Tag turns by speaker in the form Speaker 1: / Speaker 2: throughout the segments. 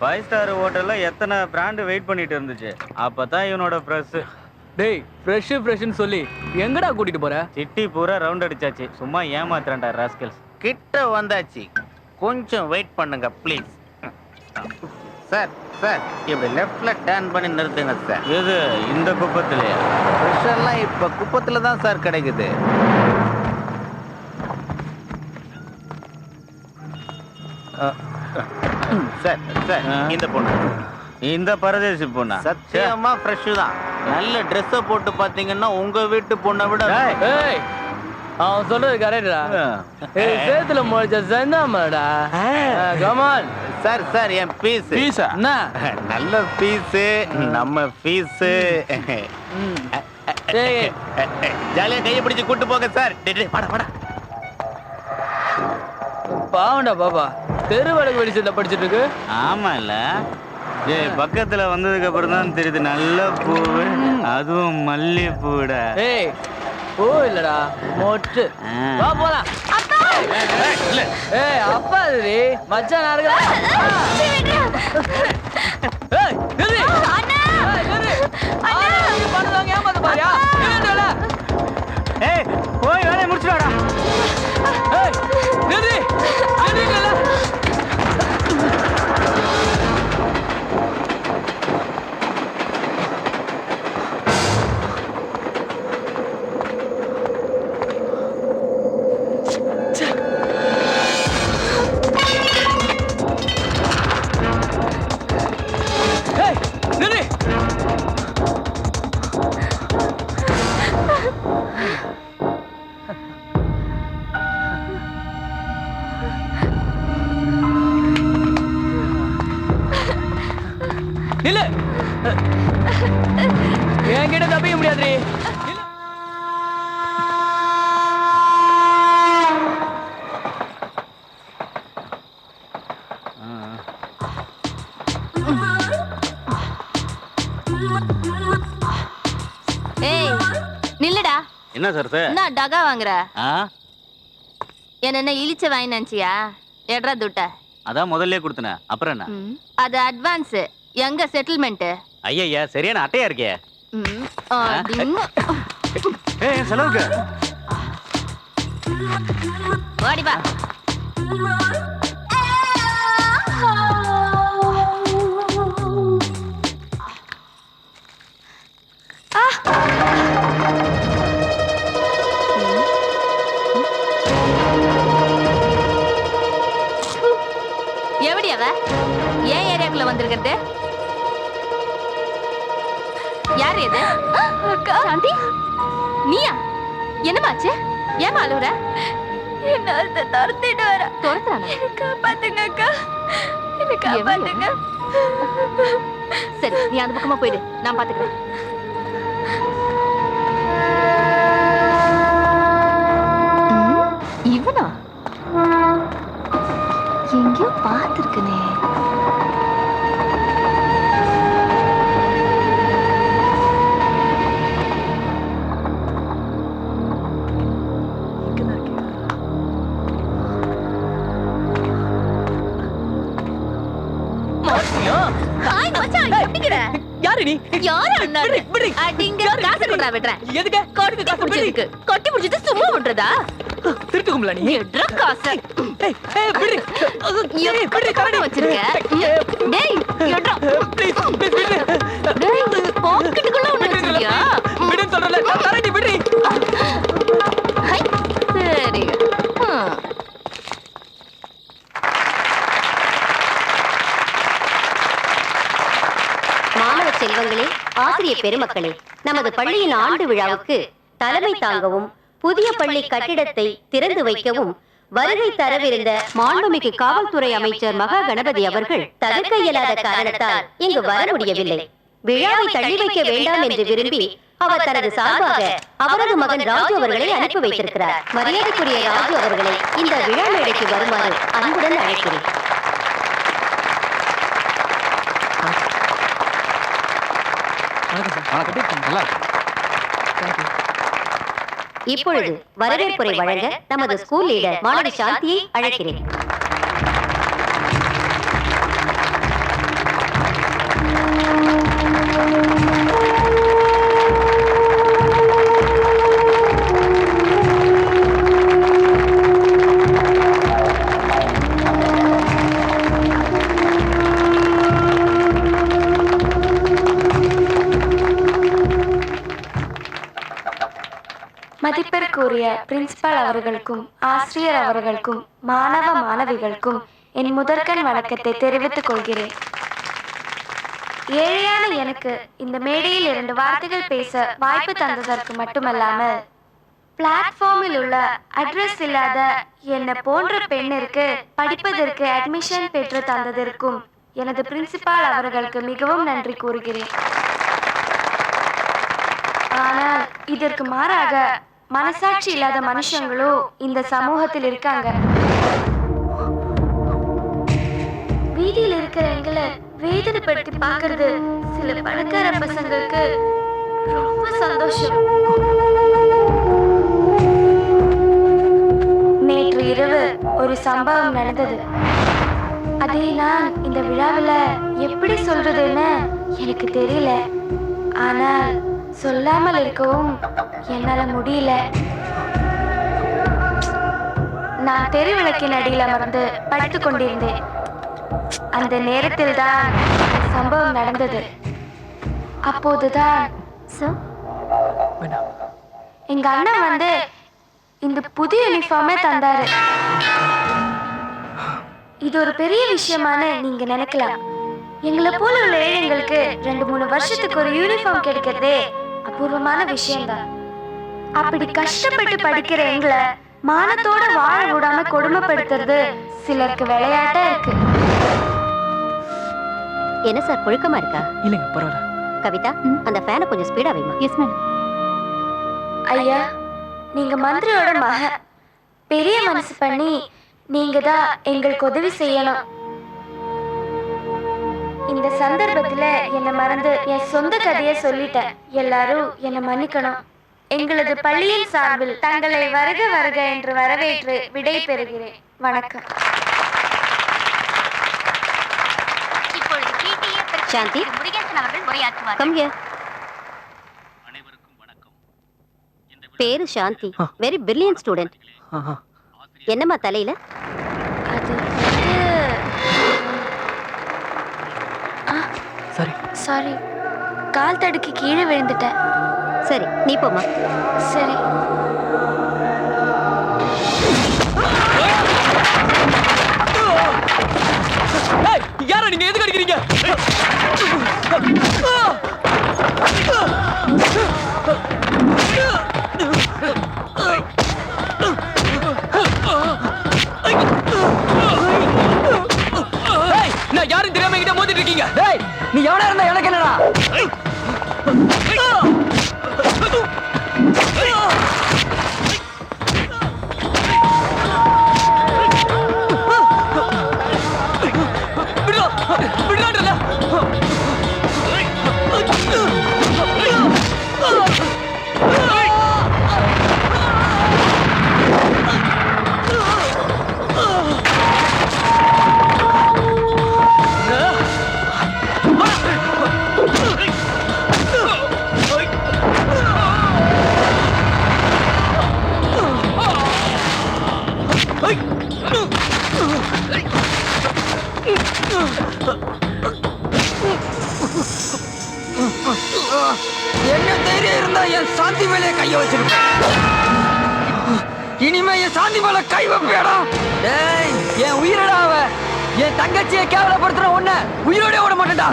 Speaker 1: 5 star ஹோட்டல்ல எத்தனை brand wait பண்ணிட்டு இருந்துச்சு. அப்பதான் இவனோட பிரஸ்.
Speaker 2: டேய் ஃப்ரெஷ்னு சொல்லி எங்கடா கூட்டிட்டு போற?
Speaker 1: சிட்டி பூரா ரவுண்ட் அடிச்சாச்சு. சும்மா ஏமாத்துறேன்டா ராஸ்கல்ஸ்.
Speaker 3: கிட்ட வந்தாச்சு, கொஞ்சம் வெயிட் பண்ணுங்க ப்ளீஸ். சார் சார் இப்படி லெஃப்ட்ல டர்ன் பண்ணி நிறுத்துங்க சார்.
Speaker 1: எது இந்த குப்பத்திலையா?
Speaker 3: ஃப்ரெஷ் எல்லாம் இப்ப குப்பத்துல தான் சார் கிடைக்குது. சார் சார் இந்த பொண்ணு,
Speaker 1: இந்த பரதேசி பொண்ணா?
Speaker 3: சத்தியமா ஃப்ரெஷ் தான். நல்ல ட்ரெஸ்ஸை போட்டு பாத்தீங்கன்னா உங்க வீட்டு பொண்ணை விட.
Speaker 2: ஏய் அவன் சொல்றது கரெக்டா? சேத்துல முளைச்ச செந்தாமடா. கமான்
Speaker 3: சார் சார் என் பீஸ்.
Speaker 2: பீஸா? என்ன
Speaker 3: நல்ல பீஸ், நம்ம பீஸ். ஜாலியா கையை பிடிச்சு கூட்டு போங்க சார். வாடா வாடா.
Speaker 2: பாவண்டா பாப்பா, தெருவழக்கு வெளிச்சத்துல படிச்சுட்டு இருக்கு.
Speaker 1: ஆமா இல்ல, பக்கத்துல வந்ததுக்கு அப்புறம் தான் தெரியுது நல்ல பூவு, அதுவும் மல்லிகைப்பூடா.
Speaker 2: ஏய் பூ இல்லடா மொட்டு. வா போலாம். ஏய் அப்பா அது மச்சான் நாருங்க. ஏய் நில்லு அண்ணா. ஏய் நில்லு அண்ணா, நீ பண்ணதாங்க ஏமாத்த பாரியா? நில்லுடா.
Speaker 1: ஏய் போய் வேலைய முடிச்சு வாடா.
Speaker 2: ஏய் நில்லு நில்லுடா. நில்லு. என்கிட்ட தப்பிக்க முடியாது.
Speaker 4: ஏய் நில்லுடா.
Speaker 1: என்ன சார் சார்?
Speaker 4: என்ன டகா வாங்குற? என்ன இழிச்ச வாங்கி நினைச்சியா? எட்ரா துட்ட
Speaker 1: அதான் முதல்ல கொடுத்தன. அப்புறம் என்ன?
Speaker 4: அது அட்வான்ஸ். எங்க செட்டில்மெண்ட்?
Speaker 1: ஐயா சரியான அட்டையா இருக்கே. ஏய் செலவுக்கு
Speaker 4: ஓடி வா. எப்படி அவ ஏன் ஏரியாக்குள்ள வந்திருக்கிறது? யார் இது? சாந்தி நீயா? என்னமாச்சு? ஏன் அழுவுற?
Speaker 5: என்ன துரத்திட்டு வர.
Speaker 4: துரத்துறானா?
Speaker 5: காப்பாத்துங்க அக்கா, என்ன காப்பாத்துங்க.
Speaker 4: சரி நீ அந்த பக்கமா போயிடு, நான் பாத்துக்கிறேன். இவனா எங்கேயோ பார்த்திருக்கனே. ஹாய் மச்சான், எப்படிங்கற?
Speaker 2: யாரு நீ?
Speaker 4: யாரு அண்ணா? அடிங்க காசு கொண்டா விட்றேன்.
Speaker 2: எதுக்கு?
Speaker 4: கொட்டி புடிச்சிருக்கு. கொட்டி புடிச்சிட்டு சும்மா விட்றதா?
Speaker 2: திருட்டு கும்பல நீ.
Speaker 4: எட்ரா காசு.
Speaker 2: ஏய் ஏய் விடு.
Speaker 4: ஏய் விடு கரடி வச்சிருக்க. டேய் எட்ரா.
Speaker 2: ப்ளீஸ் ப்ளீஸ் விடு.
Speaker 4: டேய் பாக்கெட்டுக்குள்ள ஒண்ணு வச்சிருக்கியா?
Speaker 2: விடு சொல்றல. கரடி விடு.
Speaker 4: ஹை சரி.
Speaker 6: மாணவ செல்வங்களே, ஆசிரியர் பெருமக்களே, நமது பள்ளியின் ஆண்டு விழாவுக்கு தலைமை தாங்கவும் புதிய பள்ளி கட்டிடத்தை திறந்து வைக்கவும் வருகை தரவிருந்த மாண்புமிகு காவல்துறை அமைச்சர் மகா கணபதி அவர்கள் தவிர்க்க இயலாத காரணத்தால் இங்கு வர முடியவில்லை. விழாவை தள்ளி வைக்க வேண்டாம் என்று விரும்பி அவர் தனது சார்பாக அவரது மகன் ராஜு அவர்களை அனுப்பி வைத்திருக்கிறார். மரியாதைக்குரிய ராஜு அவர்களை இந்த விழா மேடைக்கு வருமாறு அன்புடன் அழைக்கிறேன். இப்பொழுது வரவேற்புரை வழங்க நமது ஸ்கூல் லீடர் மாணவி சாந்தியை அழைக்கிறேன்.
Speaker 5: கூறிய பிரின்சிபால் அவர்களுக்கும் ஆசிரியர் அவர்களுக்கும் மாணவ மாணவிகளுக்கும் என் முதற்கண் வணக்கத்தை தெரிவித்துக் கொள்கிறேன். ஏழையான எனக்கு இந்த மேடையில் 2 வார்த்தைகள் பேச வாய்ப்பு தந்ததற்கு மட்டுமல்லாமல் பிளாட்ஃபார்மில் உள்ள அட்ரஸ் இல்லாத என்னை போன்ற பெண்ணிற்கு படிப்பதற்கு அட்மிஷன் பெற்று தந்ததற்கும் எனது பிரின்சிபால் அவர்களுக்கு மிகவும் நன்றி கூறுகிறேன். ஆனால் இதற்கு மாறாக மனசாட்சி இல்லாத மனுஷங்களும் இந்த சமூகத்தில் இருக்காங்க. வீதியில் இருக்கிற எங்களை வேதனைப்படுத்தி பார்க்கறது சில பணக்கார பசங்களுக்கு ரொம்ப சந்தோஷம். நேற்று இரவு ஒரு சம்பவம் நடந்தது. அதை நான் இந்த விழாவில் எப்படி சொல்றதுன்னு எனக்கு தெரியல. ஆனால் சொல்லாமல் இருக்கவும் என்னால முடியல. நான் தெருவிளக்கின் அடியில் அமர்ந்து படித்துக் கொண்டிருந்தேன். அந்த நேரத்தில் தான் சம்பவம் நடந்தது. அப்போதுதான் எங்க அண்ணா வந்து இந்த புதிய யூனிஃபார்மே தந்தாரு. இது ஒரு பெரிய விஷயமான நீங்க நினைக்கலாம். எங்களை போல உள்ள ஏழைங்களுக்கு 2-3 வருஷத்துக்கு ஒரு யூனிஃபார்ம் கிடைக்கிறதே அபூர்வமான விஷயம்தான். அப்படி கஷ்டப்பட்டு படிக்கிற எங்களை மானத்தோட வாழ விடாம கொடுமைப்படுத்துறது சிலருக்கு விளையாட்டா இருக்கு.
Speaker 6: என்ன சார் புழுக்கமா இருக்கா?
Speaker 2: இல்லைங்க, பரவாயில்ல.
Speaker 6: கவிதா, அந்த ஃபேனை கொஞ்சம் ஸ்பீடா வைமா.
Speaker 4: Yes madam.
Speaker 5: ஐயா, நீங்க மந்திரியோட மக. பெரிய மனசு பண்ணி நீங்க தான் எங்களுக்கு உதவி செய்யணும். இந்த சந்தர்ப்பத்துல என்னை மறந்து என் சொந்த கதையை சொல்லிட்டேன். எல்லாரும் என்னை மன்னிக்கணும். எங்களது பள்ளியின் சார்பில் தங்களை வருக வருக என்று வரவேற்று விடை பெறுகிறேன். வணக்கம்.
Speaker 6: சாந்தி, come here. பேரு சாந்தி, வெரி பிரில்லியன்ட் ஸ்டூடெண்ட். என்னம்மா தலையில?
Speaker 5: அது சாரி, கால் தடுக்கி கீழே விழுந்துட்டேன்.
Speaker 6: சரி, நீ போமா.
Speaker 5: சரி.
Speaker 2: யாரா நீங்க? எதுக்கு அடிக்கிறீங்க? நான் யாரும் தெரியாம என்கிட்ட மோதிட்டு இருக்கீங்க. நீ எவனா இருந்தா எனக்கு என்னடா? என்ன தைரியம் இருந்தா என் சாந்தி மேலே கைய வச்சிருப்பேன். இனிமே என் சாந்தி மேல கை வைப்பேடா. டேய், என் உயிரடா அவ. என் தங்கச்சியை கேவலப்படுத்துற உன்ன உயிரோட விட மாட்டேன்டா.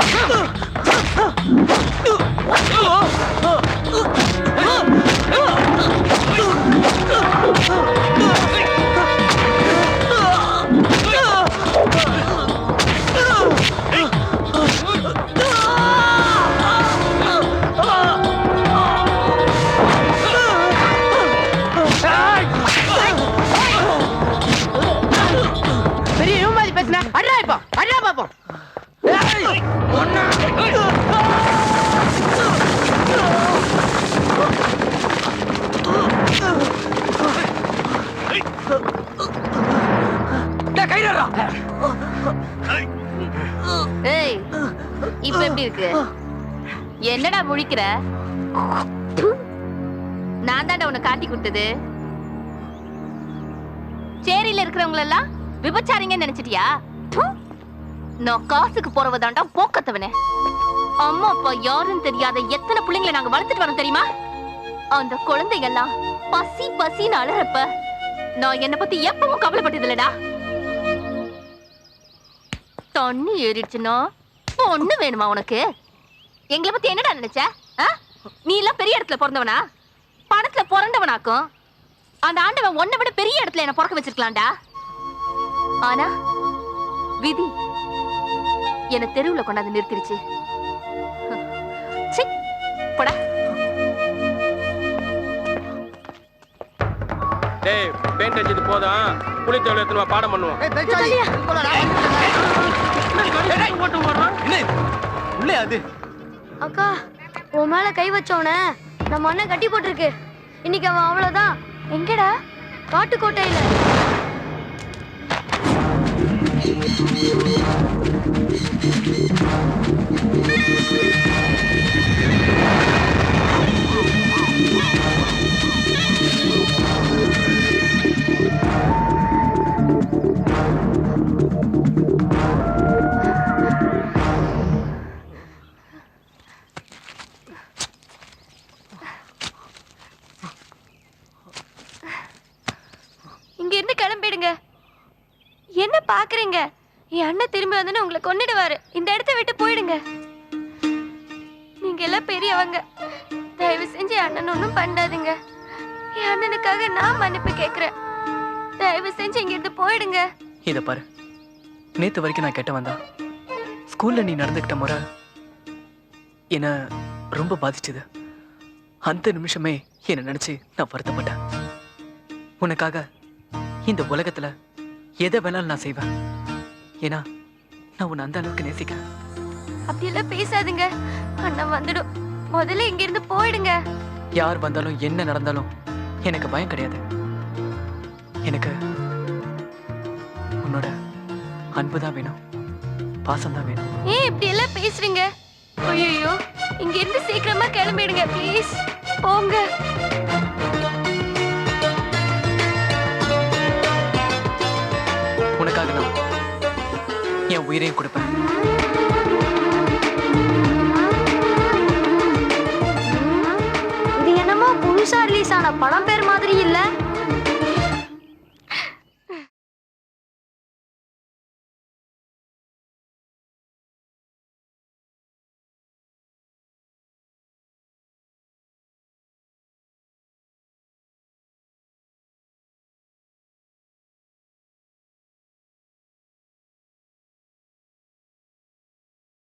Speaker 2: பெரிய மாதிரி பேசுன அண்ணா இப்போ அண்ணா பாப்போம்.
Speaker 4: ஏய், இப்ப எப்படி இருக்கு? என்னடா முழிக்கிற? நான் தான்டா உன்னை காட்டி கொடுத்தது. சேரியில இருக்கிறவங்க எல்லாம் விபச்சாரிங்கன்னு நினைச்சிட்டியா? நான் காசுக்கு போறவதாண்டா போக்கத்தவனே. அம்மா அப்பா யாருன்னு தெரியாத எத்தனை பிள்ளைங்களை நாங்க வளர்த்துட்டு வரோம் தெரியுமா? அந்த குழந்தைங்க எல்லாம் பசி பசின்னு அலறப்ப நான் என்ன பத்தி எப்பவும் கவலைப்பட்டது இல்லடா. தண்ணி ஏறிடுச்சுன்னா ஒண்ணு வேணுமா உனக்கு? எங்களை பத்தி என்னடா நினைச்ச? நீ எல்லாம் பெரிய இடத்துல பிறந்தவனா? பணத்துல பிறந்தவனாக்கும். அந்த ஆண்டவன் உன்னை விட பெரிய இடத்துல என்ன பிறக்க வச்சிருக்கலாம்டா. ஆனா விதி என்ன தெருவுல கொண்டாந்து நிறுத்திடுச்சு. சீ, போடா.
Speaker 7: டேய் பெயிண்ட் அடிச்சது போதும், புளி தோலை எடுத்து பாடம் பண்ணுவோம்.
Speaker 2: உள்ளே அது
Speaker 5: அக்கா, உன் மேல கை வச்சவன நம்ம அண்ணன் கட்டி போட்டிருக்கு. இன்னைக்கு அவன் அவ்வளவுதான். எங்கடா? காட்டுக்கோட்டையில. இங்க இருந்து கிளம்பிடுங்க. என்ன பாக்குறீங்க? என் அண்ணன் திரும்பி வந்து உங்களை கொன்னுடுவாரு. இந்த இடத்தை விட்டு போயிடுங்க. நீங்க எல்லாம் பெரியவங்க. தயவு செஞ்சு என் அண்ணன் ஒன்றும் பண்ணாதீங்க. என் அண்ணனுக்காக நான் மன்னிப்பு கேட்கிறேன். தயவு செஞ்சு இங்க இருந்து போயிடுங்க.
Speaker 2: இத பாரு, நேத்து வரைக்கும் நான் கெட்ட வந்தா ஸ்கூல்ல நீ நடந்துக்கிட்ட முறை என்ன ரொம்ப பாதிச்சது. அந்த நிமிஷமே என்ன நினைச்சு நான் வருத்தப்பட்டேன். உனக்காக இந்த உலகத்துல எதை வேணாலும் நான் செய்வேன். ஏன்னா நான் உன்னை அந்த அளவுக்கு நேசிக்கிறேன்.
Speaker 5: அப்படியெல்லாம் பேசாதீங்க. அண்ணன் வந்துடும். முதல்ல இங்க இருந்து போயிடுங்க.
Speaker 2: யார் வந்தாலும் என்ன நடந்தாலும் எனக்கு பயம் கிடையாது. எனக்கு உன்னோட அன்புதான் வேணும், பாசம்தான் வேணும்.
Speaker 5: ஏன் இப்படி எல்லாம் பேசுறீங்க? ஐயோ, இங்க இருந்து சீக்கிரமா கிளம்பிடுங்க ப்ளீஸ். போங்க.
Speaker 2: உனக்காக நான் என் உயிரையும் கொடுப்பேன்.
Speaker 5: இது என்னமோ புதுசா ரிலீஸ் ஆன படம் பேர் மாதிரி இல்ல?